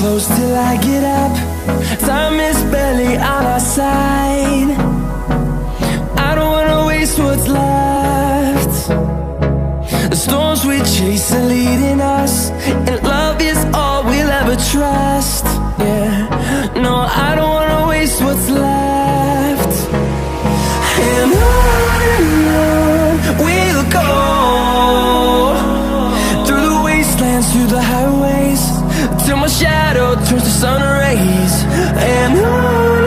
close till I get up. Time is barely on our side. I don't wanna waste what's left. The storms we chase are leading us, and love is all we'll ever trust. Yeah, no, I don't wanna waste what's left. And on we'll go, through the wastelands, through the highways, till my shadow turns to sun rays. And on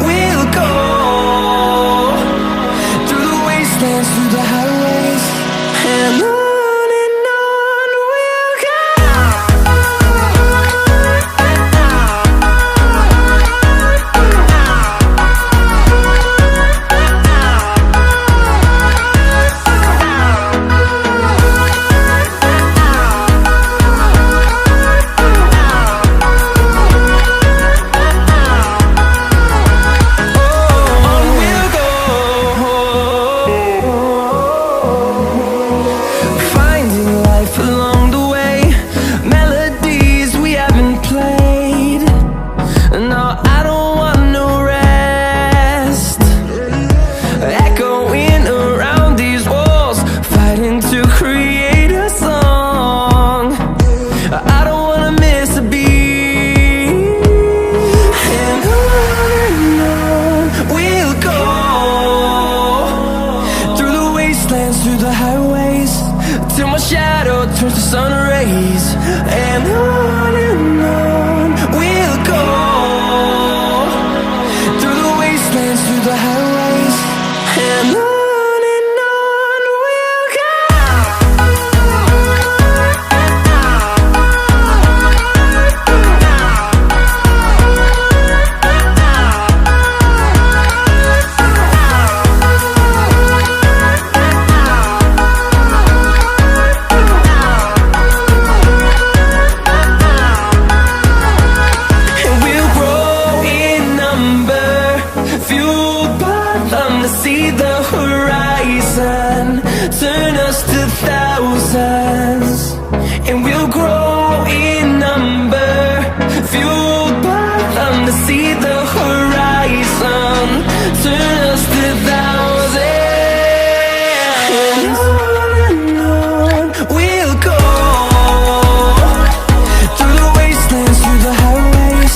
we'll go, through the wastelands, through the highways, and on we'll go. Through the highways, till my shadow turns to sun rays. And on we'll go, through the wastelands, through the highways, and on we'll go. See the horizon, turn us to thousands, and we'll grow in number, fueled by them. To see the horizon, turn us to thousands, and on we'll go, through the wastelands, through the highways,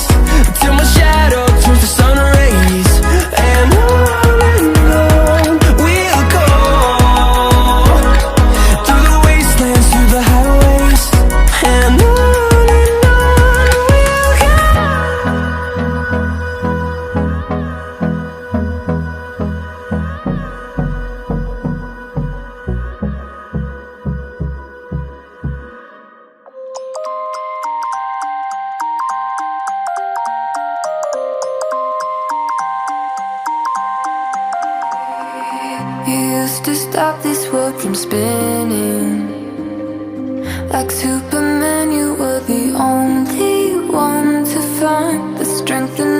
till my shadow turns to sun rays. And you used to stop this world from spinning. Like Superman, you were the only one to find the strength in